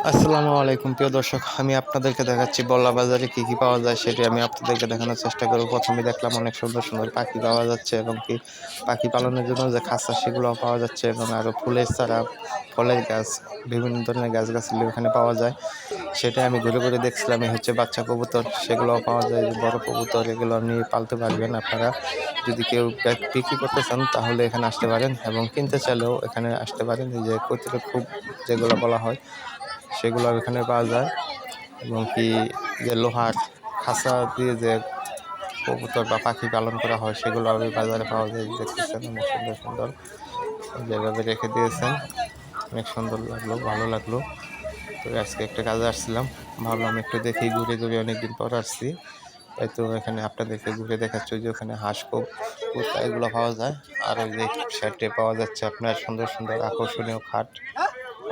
আসসালামু আলাইকুম প্রিয় দর্শক, আমি আপনাদেরকে দেখাচ্ছি বল্লা বাজারে কি কি পাওয়া যায় সেটি আমি আপনাদেরকে দেখানোর চেষ্টা করব। প্রথমে দেখলাম অনেক সুন্দর সুন্দর পাখি পাওয়া যাচ্ছে এবং কি পাখি পালনের জন্য যে খাঁচা সেগুলো পাওয়া যাচ্ছে এবং আরও ফুলের চারা, ফলের গাছ, বিভিন্ন ধরনের গাছগাছালি ওখানে পাওয়া যায়। সেটাই আমি ঘুরে ঘুরে দেখছিলাম। এই হচ্ছে বাচ্চা কবুতর, সেগুলোও পাওয়া যায়। যে বড় কবুতর, এগুলো নিয়ে পালতে পারবেন আপনারা। যদি কেউ বিক্রি করতে চান তাহলে এখানে আসতে পারেন এবং কিনতে চাইলেও এখানে আসতে পারেন। এই যে কৈতূহল খুব যেগুলো বলা হয় সেগুলো এখানে পাওয়া যায় এবং কি যে লোহার খাঁচা দিয়ে যে কবুতর বা পাখি পালন করা হয় সেগুলো ওই বাজারে পাওয়া যায়। দেখতেছেন অনেক সুন্দর সুন্দর যেভাবে রেখে দিয়েছেন, অনেক সুন্দর লাগলো, ভালো লাগলো। তো আজকে একটা কাজে আসছিলাম, ভাবলাম একটু দেখি, ঘুরে ঘুরে অনেকদিন পর আসছি, তাই তো এখানে আপনাদেরকে ঘুরে দেখাচ্ছি। যে ওখানে হাঁস কুত্তা এগুলো পাওয়া যায়। আর ওই যে সাইডে পাওয়া যাচ্ছে আপনার সুন্দর সুন্দর আকর্ষণীয় খাট,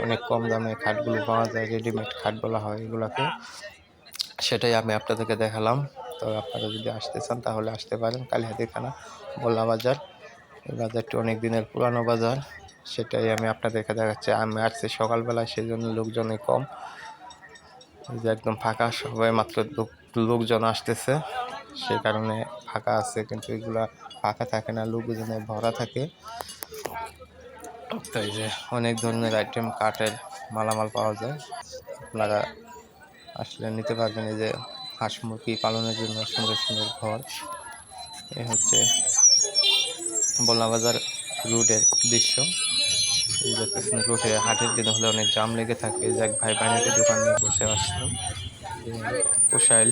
অনেক কম দামে খাটগুলো পাওয়া যায়, রেডিমেড খাট বলা হয় এগুলাকে। সেটাই আমি আপনাদেরকে দেখালাম। তো আপনারা যদি আসতে চান তাহলে আসতে পারেন। কালিহাতী থানা, বল্লা বাজার। এই বাজারটি অনেক দিনের পুরানো বাজার, সেটাই আমি আপনাদেরকে দেখাচ্ছি। আমি আসছি সকালবেলায়, সেই জন্য লোকজনই কম। এই যে একদম ফাঁকা, সবাই মাত্র লোকজন আসতেছে, সেই কারণে ফাঁকা আছে, কিন্তু এগুলা ফাঁকা থাকে না, লোকজনে ভরা থাকে। তো এই যে অনেক ধরনের আইটেম, কাঠের মালামাল পাওয়া যায়, আপনারা আসলে নিতে পারবেন। এই যে হাঁস মুরগি পালনের জন্য সুন্দর সুন্দর ঘর। এ হচ্ছে বল্লা বাজার রোডের দৃশ্য। এই দেখতেছেন রোডে হাটের দিন হলে অনেক জাম লেগে থাকে। যে এক ভাই বাণিজ্য দোকান নিয়ে বসে আসলাম। কোষাইল,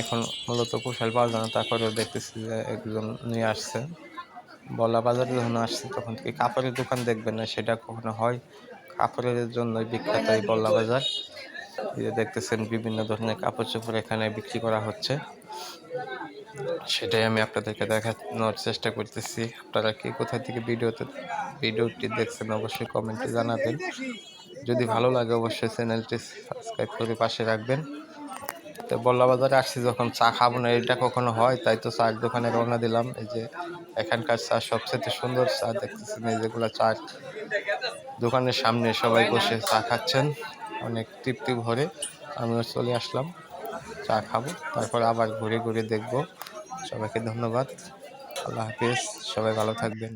এখন মূলত কোষাইল পাওয়া যায় না, তারপরেও দেখতেছি যে একজন নিয়ে আসছে। বল্লা বাজারে যখন আসছে তখন থেকে কাপড়ের দোকান দেখবেন না, সেটা কখনো হয়। কাপড়ের জন্য বিখ্যাত এই বল্লা বাজার। এই যে দেখতেছেন বিভিন্ন ধরনের কাপড় চোপড় এখানে বিক্রি করা হচ্ছে, সেটাই আমি আপনাদেরকে দেখানোর চেষ্টা করতেছি। আপনারা কি কোথা থেকে ভিডিওটি দেখছেন অবশ্যই কমেন্টে জানাবেন। যদি ভালো লাগে অবশ্যই চ্যানেলটি সাবস্ক্রাইব করে পাশে রাখবেন। তো বল্লা বাজারে আসছি যখন, চা খাবো না এটা কখনো হয়, তাই তো চায়ের দোকানে রওনা দিলাম। এই যে এখানকার চা সবচেয়ে সুন্দর চা, দেখতেছেন এই যেগুলো চা দোকানের সামনে সবাই বসে চা খাচ্ছেন অনেক তৃপ্তি ভরে। আমিও চলে আসলাম চা খাবো, তারপর আবার ঘুরে ঘুরে দেখবো। সবাইকে ধন্যবাদ, আল্লাহ হাফিজ, সবাই ভালো থাকবেন।